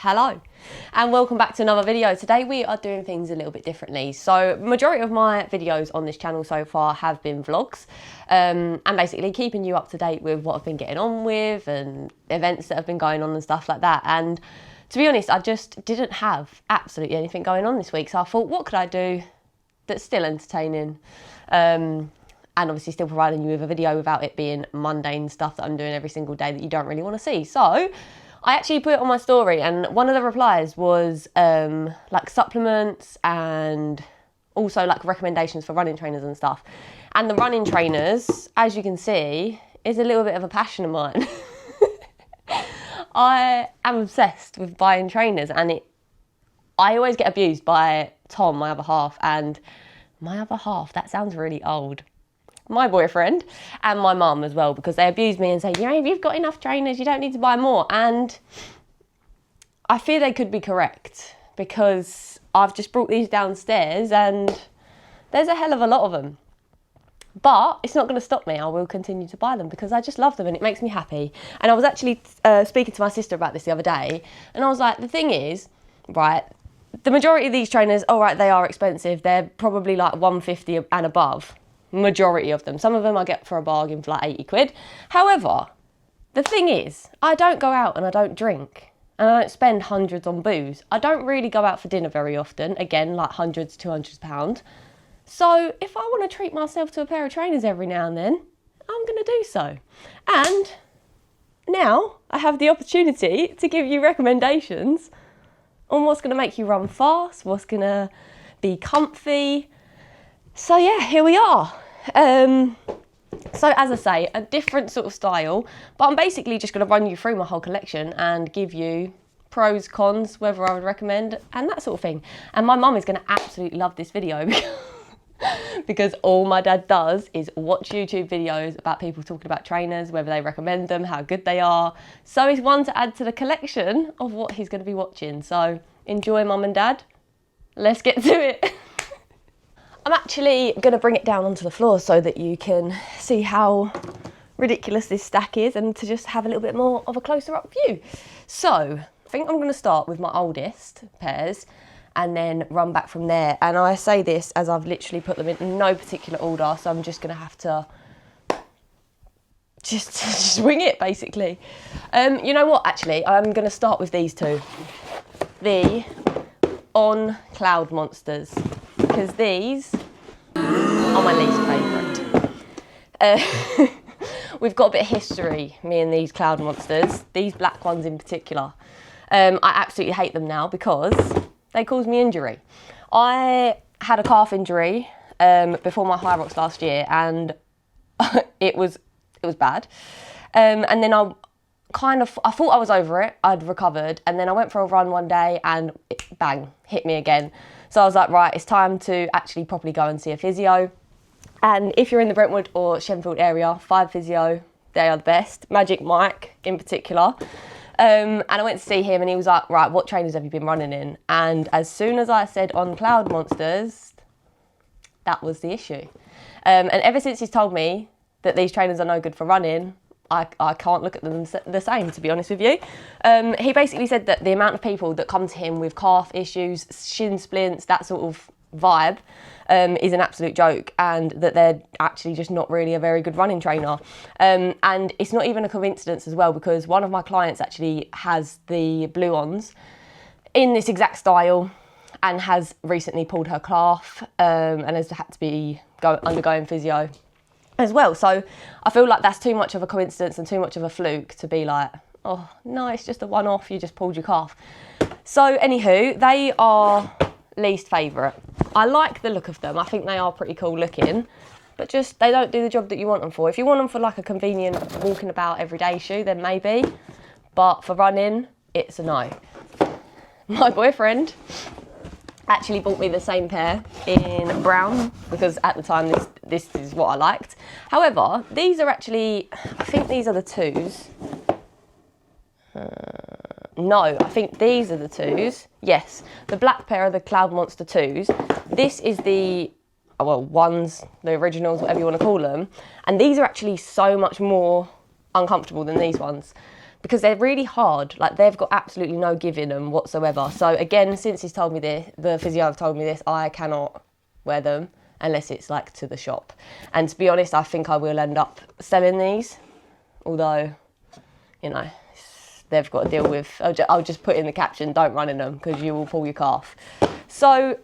Hello and welcome back to another video. Today we are doing things a little bit differently. So majority of my videos on this channel so far have been vlogs and basically keeping you up to date with what I've been getting on with and events that have been going on and stuff like that. And to be honest, I just didn't have absolutely anything going on this week, so I thought, what could I do that's still entertaining and obviously still providing you with a video without it being mundane stuff that I'm doing every single day that you don't really want to see. So I actually put it on my story, and one of the replies was like supplements and also like recommendations for running trainers and stuff. And the running trainers, as you can see, is a little bit of a passion of mine. I am obsessed with buying trainers, and I always get abused by Tom, my other half, and my other half, that sounds really old. My boyfriend and my mum as well, because they abuse me and say, you know, if you've got enough trainers, you don't need to buy more. And I fear they could be correct, because I've just brought these downstairs and there's a hell of a lot of them. But it's not going to stop me. I will continue to buy them because I just love them and it makes me happy. And I was actually speaking to my sister about this the other day, and I was like, the thing is, right, the majority of these trainers, all right, they are expensive. They're probably like 150 and above. Majority of them. Some of them I get for a bargain for like 80 quid. However, the thing is, I don't go out and I don't drink and I don't spend hundreds on booze. I don't really go out for dinner very often. Again, like hundreds, £200. So if I want to treat myself to a pair of trainers every now and then, I'm going to do so. And now I have the opportunity to give you recommendations on what's going to make you run fast, what's going to be comfy. So yeah, here we are. So as I say, a different sort of style, but I'm basically just going to run you through my whole collection and give you pros, cons, whether I would recommend and that sort of thing. And my mum is going to absolutely love this video because all my dad does is watch YouTube videos about people talking about trainers, whether they recommend them, how good they are. So it's one to add to the collection of what he's going to be watching. So enjoy, mum and dad. Let's get to it. I'm actually going to bring it down onto the floor so that you can see how ridiculous this stack is and to just have a little bit more of a closer up view. So I think I'm going to start with my oldest pairs and then run back from there. And I say this as I've literally put them in no particular order, so I'm just going to have to just wing it basically. You know what, actually, I'm going to start with these two. The On Cloud Monsters. Because these are my least favourite. We've got a bit of history, me and these cloud monsters, these black ones in particular. I absolutely hate them now because they cause me injury. I had a calf injury before my Hyrox last year, and it was bad. And then I thought I was over it, I'd recovered, and then I went for a run one day and it, bang, hit me again. So I was like, right, it's time to actually properly go and see a physio. And if you're in the Brentwood or Shenfield area, 5 Physio, they are the best. Magic Mike in particular. And I went to see him and he was like, right, what trainers have you been running in? And as soon as I said On Cloud Monsters, that was the issue. And ever since he's told me that these trainers are no good for running, I can't look at them the same, to be honest with you. He basically said that the amount of people that come to him with calf issues, shin splints, that sort of vibe, is an absolute joke, and that they're actually just not really a very good running trainer. And it's not even a coincidence as well, because one of my clients actually has the blue ons in this exact style and has recently pulled her calf and has had to be undergoing physio as well. So I feel like that's too much of a coincidence and too much of a fluke to be like, oh no, it's just a one-off, you just pulled your calf. So anywho, they are least favourite. I like the look of them. I think they are pretty cool looking, but just they don't do the job that you want them for. If you want them for like a convenient walking about everyday shoe, then maybe, but for running, it's a no. My boyfriend actually bought me the same pair in brown because at the time this is what I liked. However, these are actually, I think these are the twos. No, I think these are the twos. Yes, the black pair are the Cloud Monster 2s. This is the, well, ones, the originals, whatever you want to call them. And these are actually so much more uncomfortable than these ones. because they're really hard. Like, they've got absolutely no give in them whatsoever. So again, since he's told me this, the physio have told me this, I cannot wear them unless it's like to the shop. And to be honest, I think I will end up selling these, although, you know, they've got to deal with, I'll just put in the caption, don't run in them because you will pull your calf. So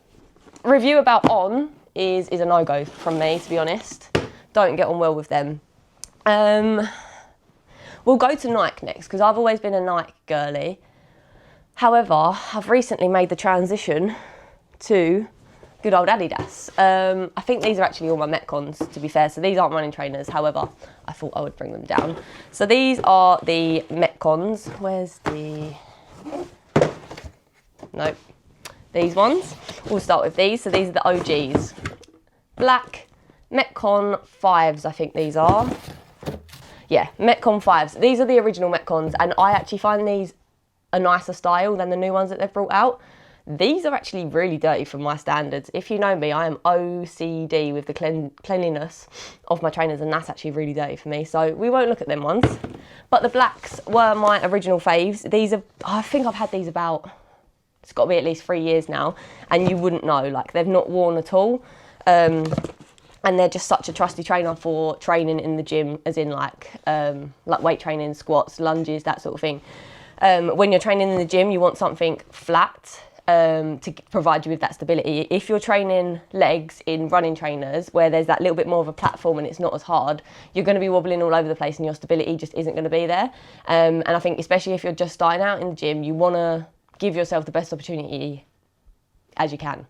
review about On is a no-go from me, to be honest. Don't get on well with them. We'll go to Nike next, because I've always been a Nike girly. However, I've recently made the transition to good old Adidas. I think these are actually all my Metcons, to be fair, so these aren't running trainers. However, I thought I would bring them down. So these are the Metcons. Where's the... Nope. These ones. We'll start with these. So these are the OGs. Black Metcon 5s, I think these are. Yeah, Metcon 5s. These are the original Metcons, and I actually find these a nicer style than the new ones that they've brought out. These are actually really dirty from my standards. If you know me, I am OCD with the cleanliness of my trainers, and that's actually really dirty for me, so we won't look at them ones. But the blacks were my original faves. These are, I think I've had these about, it's got to be at least 3 years now, and you wouldn't know, like, they've not worn at all. And they're just such a trusty trainer for training in the gym, as in like weight training, squats, lunges, that sort of thing. When you're training in the gym, you want something flat to provide you with that stability. If you're training legs in running trainers, where there's that little bit more of a platform and it's not as hard, you're going to be wobbling all over the place and your stability just isn't going to be there. And I think especially if you're just starting out in the gym, you want to give yourself the best opportunity as you can.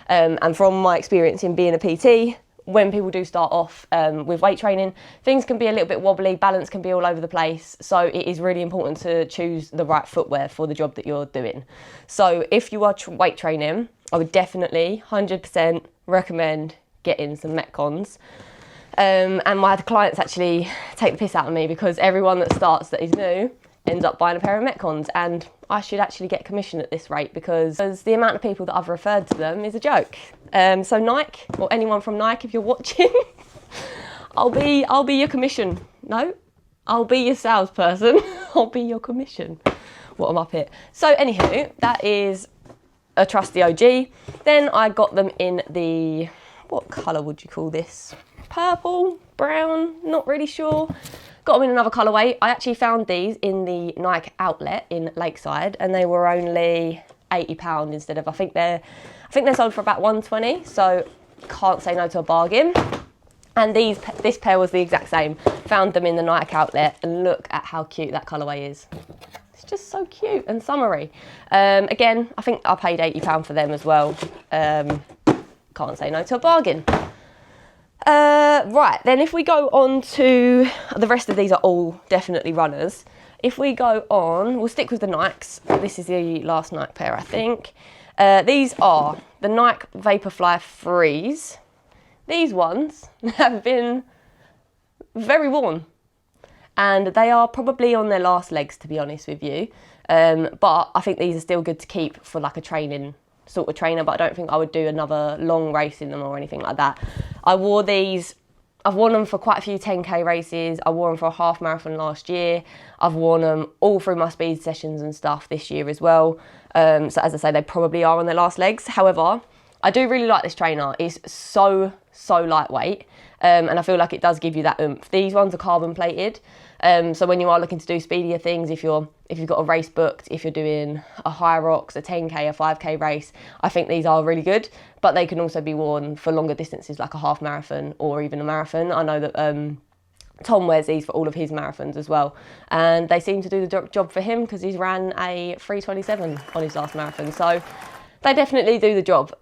And from my experience in being a PT, when people do start off with weight training, things can be a little bit wobbly, balance can be all over the place. So it is really important to choose the right footwear for the job that you're doing. So if you are weight training, I would definitely 100% recommend getting some Metcons. And my clients actually take the piss out of me, because everyone that starts that is new ends up buying a pair of Metcons, and I should actually get commission at this rate, because the amount of people that I've referred to them is a joke. So Nike, or anyone from Nike, if you're watching, I'll be your commission. No, I'll be your salesperson. I'll be your commission. What am up here? So anywho, that is a trusty OG. Then I got them in the, what colour would you call this? Purple, brown, not really sure. Got them in another colourway. I actually found these in the Nike outlet in Lakeside, and they were only £80 instead of, I think they're sold for about 120, so can't say no to a bargain. And this pair was the exact same. Found them in the Nike outlet, and look at how cute that colourway is. It's just so cute and summery. Again, I think I paid £80 for them as well. Can't say no to a bargain. Right, then if we go on to, the rest of these are all definitely runners. If we go on, we'll stick with the Nikes. This is the last Nike pair, I think. These are the Nike Vaporfly 3s. These ones have been very worn, and they are probably on their last legs, to be honest with you. But I think these are still good to keep for like a training sort of trainer, but I don't think I would do another long race in them or anything like that. I've worn them for quite a few 10k races. I wore them for a half marathon last year. I've worn them all through my speed sessions and stuff this year as well. So as I say, they probably are on their last legs. However, I do really like this trainer. It's so lightweight, and I feel like it does give you that oomph. These ones are carbon plated, so when you are looking to do speedier things, if you've got a race booked, if you're doing a Hyrox, a 10k, a 5k race, I think these are really good. But they can also be worn for longer distances, like a half marathon or even a marathon. I know that Tom wears these for all of his marathons as well, and they seem to do the job for him, because he's ran a 3:27 on his last marathon, so they definitely do the job.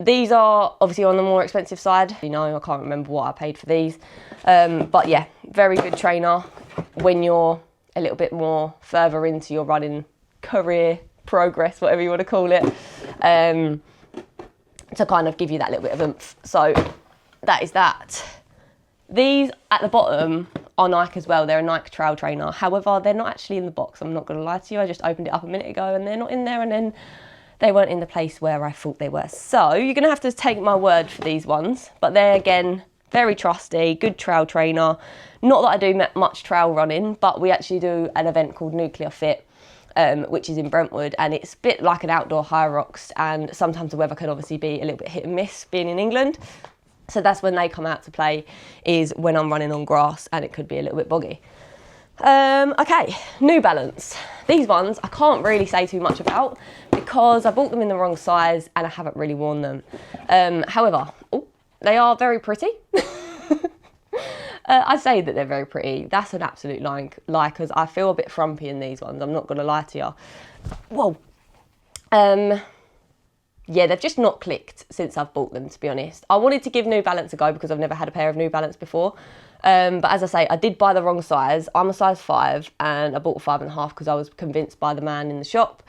These are obviously on the more expensive side. You know, I can't remember what I paid for these, but yeah, very good trainer when you're a little bit more further into your running career, progress, whatever you want to call it, to kind of give you that little bit of oomph. So that is that. These at the bottom are Nike as well. They're a Nike trail trainer. However, they're not actually in the box. I'm not going to lie to you. I just opened it up a minute ago and they're not in there, and then they weren't in the place where I thought they were. So you're going to have to take my word for these ones. But they're, again, very trusty, good trail trainer. Not that I do much trail running, but we actually do an event called Nuclear Fit, which is in Brentwood, and it's a bit like an outdoor Hyrox, and sometimes the weather can obviously be a little bit hit and miss being in England. So that's when they come out to play, is when I'm running on grass and it could be a little bit boggy. Okay, New Balance. These ones I can't really say too much about because I bought them in the wrong size and I haven't really worn them. However, they are very pretty. I say that they're very pretty. That's an absolute lie, because I feel a bit frumpy in these ones. I'm not going to lie to you. Whoa. Yeah, they've just not clicked since I've bought them, to be honest. I wanted to give New Balance a go because I've never had a pair of New Balance before. But as I say, I did buy the wrong size. I'm a size 5 and I bought a 5.5 because I was convinced by the man in the shop.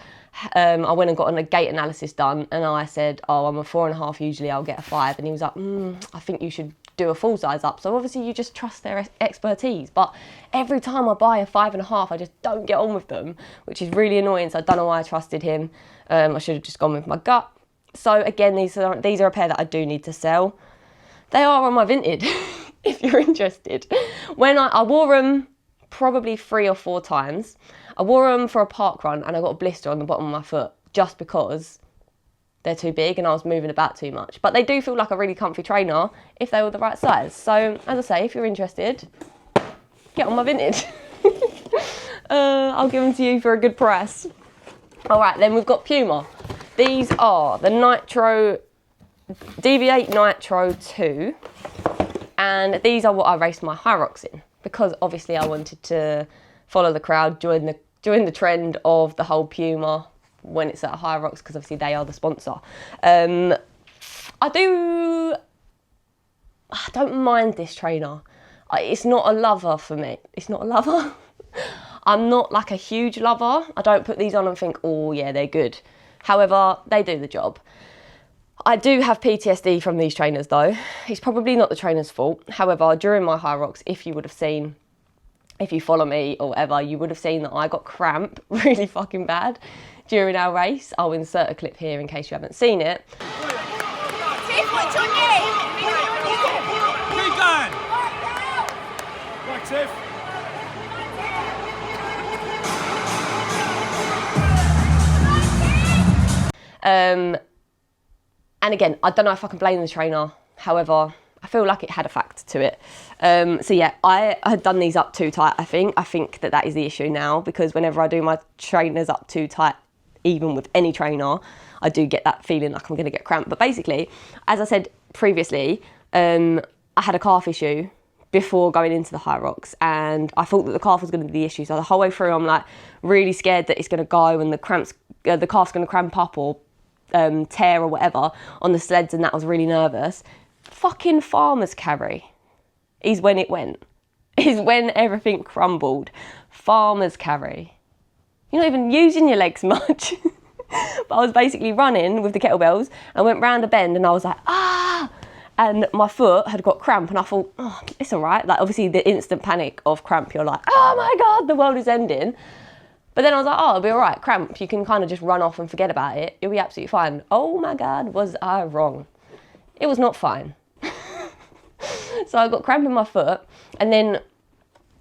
I went and got a gait analysis done and I said, oh, I'm a 4.5, usually I'll get a 5. And he was like, I think you should do a full size up. So obviously you just trust their expertise. But every time I buy a 5.5, I just don't get on with them, which is really annoying. So I don't know why I trusted him. I should have just gone with my gut. So again, these are a pair that I do need to sell. They are on my Vinted, if you're interested. When I wore them probably 3 or 4 times. I wore them for a park run and I got a blister on the bottom of my foot just because they're too big and I was moving about too much. But they do feel like a really comfy trainer if they were the right size. So as I say, if you're interested, get on my Vinted. I'll give them to you for a good price. All right, then we've got Puma. These are the Nitro, DV8 Nitro 2. And these are what I raced my Hyrox in, because obviously I wanted to follow the crowd, join the trend of the whole Puma when it's at Hyrox, because obviously they are the sponsor. I don't mind this trainer. It's not a lover for me. It's not a lover. I'm not like a huge lover. I don't put these on and think, oh yeah, they're good. However, they do the job. I do have PTSD from these trainers though. It's probably not the trainer's fault. However, during my Hyrox, if you follow me or whatever, you would have seen that I got cramp really fucking bad during our race. I'll insert a clip here in case you haven't seen it. Tiff, what's your name? Keep going! Right, Tiff. And again, I don't know if I can blame the trainer. However, I feel like it had a factor to it. So yeah, I had done these up too tight, I think. I think that is the issue now, because whenever I do my trainers up too tight, even with any trainer, I do get that feeling like I'm going to get cramped. But basically, as I said previously, I had a calf issue before going into the Hyrox, and I thought that the calf was going to be the issue. So the whole way through, I'm like really scared that it's going to go and the calf's going to cramp up or tear or whatever on the sleds, and that was really nervous. Fucking farmer's carry is when it went. Is when everything crumbled. Farmer's carry. You're not even using your legs much. But I was basically running with the kettlebells. I went round a bend and I was like, ah! And my foot had got cramp and I thought, oh, it's all right. Like obviously the instant panic of cramp, you're like, oh my God, the world is ending. But then I was like, oh, it'll be all right, cramp. You can kind of just run off and forget about it. It'll be absolutely fine. Oh my God, was I wrong? It was not fine. So I got cramp in my foot and then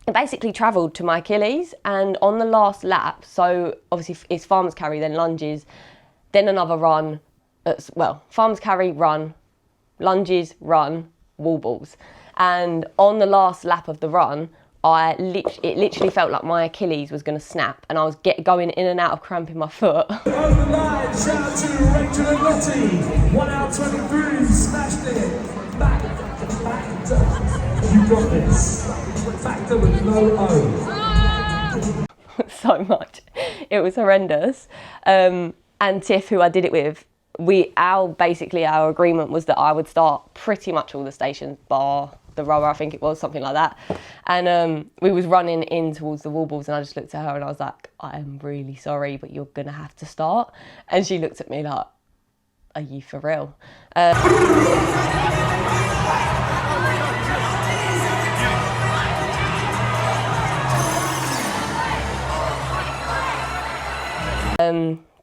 it basically travelled to my Achilles, and on the last lap, so obviously it's farmer's carry, then lunges, then another run, farmer's carry, run, lunges, run, wall balls. And on the last lap of the run, it literally felt like my Achilles was going to snap, and I was going in and out of cramp in my foot. Over the line, shout out to Rachel and Lottie. 1 hour 23, smashed it. Back. You got this. Factor with no O. So much. It was horrendous. And Tiff, who I did it with, our agreement was that I would start pretty much all the stations, bar the rower, I think it was, something like that. And we was running in towards the wall balls, and I just looked at her and I was like, I am really sorry, but you're gonna have to start. And she looked at me like, are you for real? But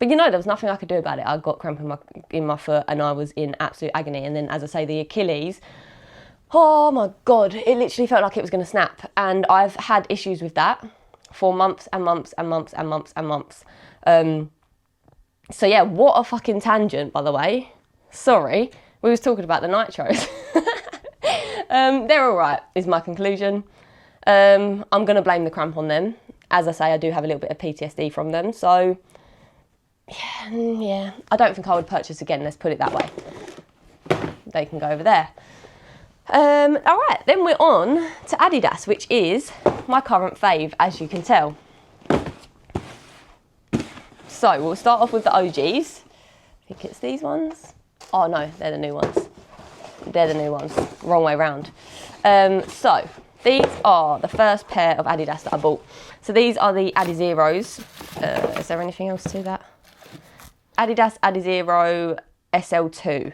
there was nothing I could do about it. I got cramp in my foot and I was in absolute agony. And then, as I say, the Achilles, Oh my God, it literally felt like it was going to snap. And I've had issues with that for months and months and months and months and months. So yeah, what a fucking tangent, by the way. Sorry, we was talking about the nitros. They're all right, is my conclusion. I'm going to blame the cramp on them. As I say, I do have a little bit of PTSD from them. So yeah, I don't think I would purchase again, let's put it that way. They can go over there. All right, then we're on to Adidas, which is my current fave, as you can tell. So we'll start off with the OGs. I think it's these ones. Oh no, they're the new ones. They're the new ones, wrong way round. So these are the first pair of Adidas that I bought. So these are the Adizeros. Is there anything else to that? Adidas Adizero SL2.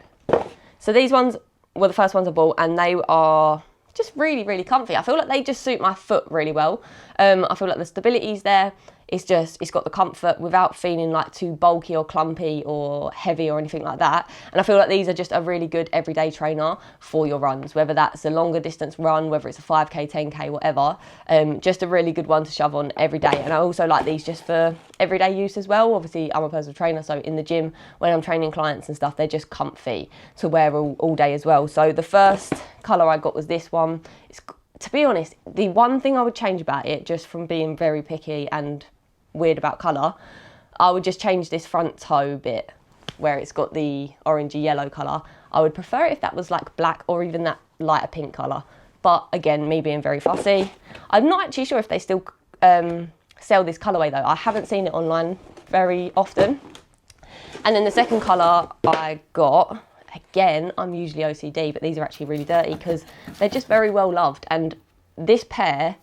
So these ones were the first ones I bought, and they are just really, really comfy. I feel like they just suit my foot really well. I feel like the stability's there. It's got the comfort without feeling like too bulky or clumpy or heavy or anything like that. And I feel like these are just a really good everyday trainer for your runs, whether that's a longer distance run, whether it's a 5K, 10K, whatever. Just a really good one to shove on every day. And I also like these just for everyday use as well. Obviously, I'm a personal trainer, so in the gym, when I'm training clients and stuff, they're just comfy to wear all day as well. So the first colour I got was this one. To be honest, the one thing I would change about it, just from being very picky and weird about colour, I would just change this front toe bit where it's got the orangey yellow colour. I would prefer it if that was like black or even that lighter pink colour. But again, me being very fussy, I'm not actually sure if they still sell this colourway though. I haven't seen it online very often. And then the second colour I got, again, I'm usually OCD, but these are actually really dirty because they're just very well loved. And this pair,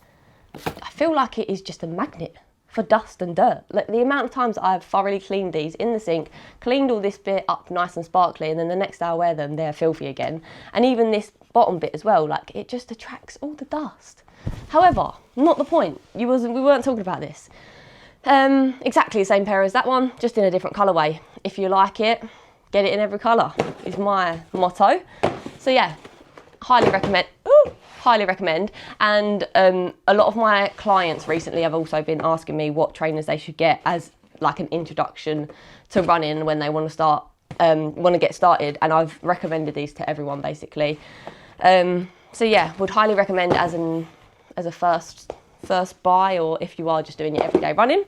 I feel like it is just a magnet for dust and dirt. Like the amount of times I've thoroughly cleaned these in the sink, cleaned all this bit up nice and sparkly, and then the next day I wear them, they're filthy again. And even this bottom bit as well, like it just attracts all the dust. However, not the point. We weren't talking about this. Exactly the same pair as that one, just in a different colourway. If you like it, get it in every colour, is my motto. So yeah, highly recommend. Ooh, highly recommend. And a lot of my clients recently have also been asking me what trainers they should get as like an introduction to running when they want to get started, and I've recommended these to everyone basically. So yeah, would highly recommend as a first buy, or if you are just doing your everyday running.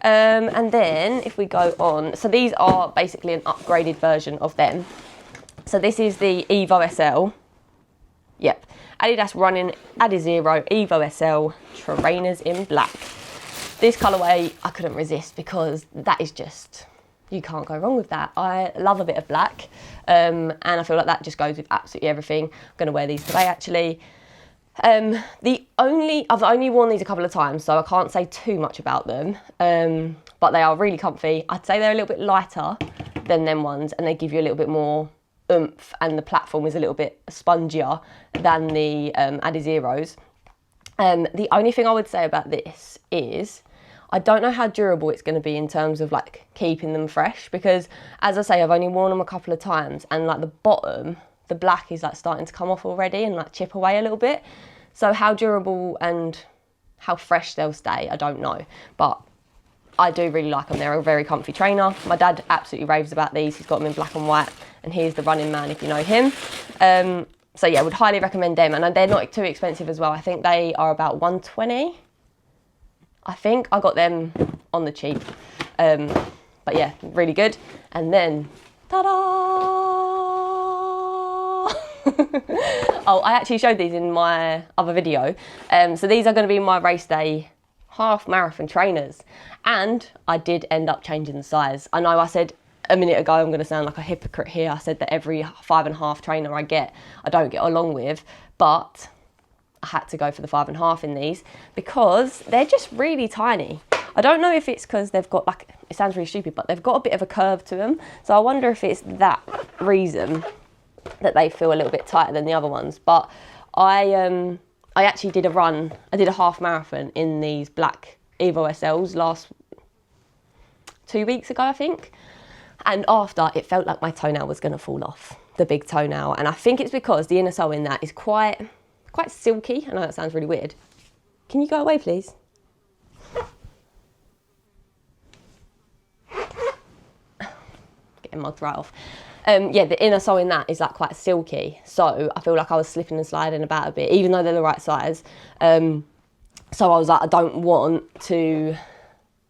And then if we go on, so these are basically an upgraded version of them. So this is the Evo SL. Yep, Adidas Running Adizero Evo SL trainers in black. This colourway I couldn't resist because that is just, you can't go wrong with that. I love a bit of black, and I feel like that just goes with absolutely everything. I'm going to wear these today actually. I've only worn these a couple of times, so I can't say too much about them, but they are really comfy. I'd say they're a little bit lighter than them ones, and they give you a little bit more oomph, and the platform is a little bit spongier than the Adizeros. The only thing I would say about this is I don't know how durable it's going to be in terms of like keeping them fresh, because as I say, I've only worn them a couple of times, and like the bottom, the black is like starting to come off already and like chip away a little bit. So how durable and how fresh they'll stay, I don't know, but I do really like them. They're a very comfy trainer. My dad absolutely raves about these. He's got them in black and white, and he's the running man if you know him. So yeah, would highly recommend them, and they're not too expensive as well. I think they are about $120. I think I got them on the cheap, but yeah, really good. And then, ta-da! Oh, I actually showed these in my other video. So these are going to be my race day half marathon trainers, and I did end up changing the size. I know I said a minute ago, I'm going to sound like a hypocrite here, I said that every 5.5 trainer I don't get along with, but I had to go for the 5.5 in these because they're just really tiny. I don't know if it's because they've got, like, it sounds really stupid, but they've got a bit of a curve to them, so I wonder if it's that reason that they feel a little bit tighter than the other ones. But I actually did a run, I did a half marathon in these black Evo SLs last 2 weeks ago, I think. And after, it felt like my toenail was going to fall off. the big toe now, and I think it's because the inner sole in that is quite silky. I know that sounds really weird. Can you go away, please? Getting mugged right off. Yeah, the inner sole in that is like quite silky, so I feel like I was slipping and sliding about a bit, even though they're the right size. So I was like, I don't want to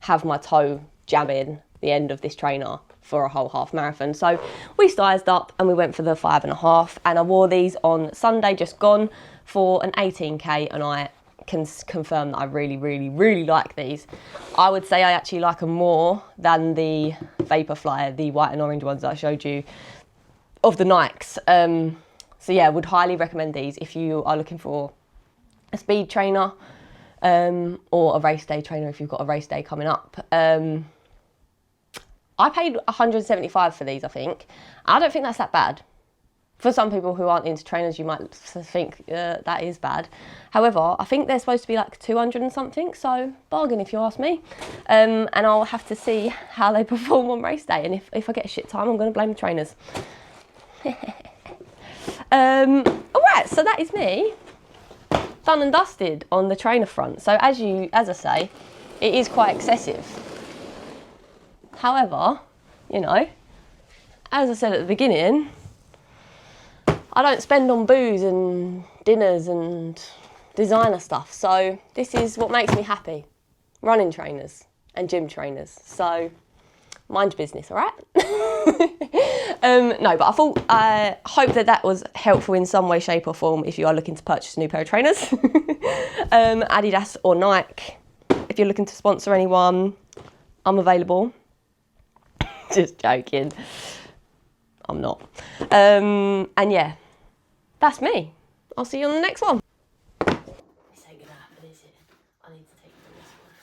have my toe jamming the end of this trainer for a whole half marathon. So we sized up and we went for the 5.5, and I wore these on Sunday just gone for an 18k, and I can confirm that I really, really, really like these. I would say I actually like them more than the Vaporfly, the white and orange ones that I showed you of the Nikes. So yeah, would highly recommend these if you are looking for a speed trainer, or a race day trainer if you've got a race day coming up. I paid 175 for these, I think. I don't think that's that bad. For some people who aren't into trainers, you might think that is bad. However, I think they're supposed to be like 200 and something, so bargain if you ask me. And I'll have to see how they perform on race day, and if I get a shit time, I'm going to blame the trainers. Alright, so that is me. Done and dusted on the trainer front. So as I say, it is quite excessive. However, you know, as I said at the beginning, I don't spend on booze and dinners and designer stuff. So this is what makes me happy. Running trainers and gym trainers. So mind your business, all right? No, but I hope that was helpful in some way, shape or form if you are looking to purchase a new pair of trainers. Adidas or Nike. If you're looking to sponsor anyone, I'm available. Just joking. I'm not. And yeah, that's me. I'll see you on the next one. This ain't gonna happen, is it? I need to take this one.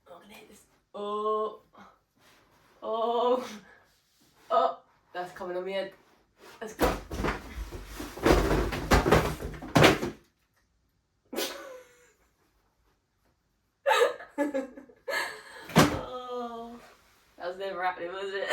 I'm gonna hit this. Oh. That's coming on my head. Let's go. Oh, that was never happening, was it?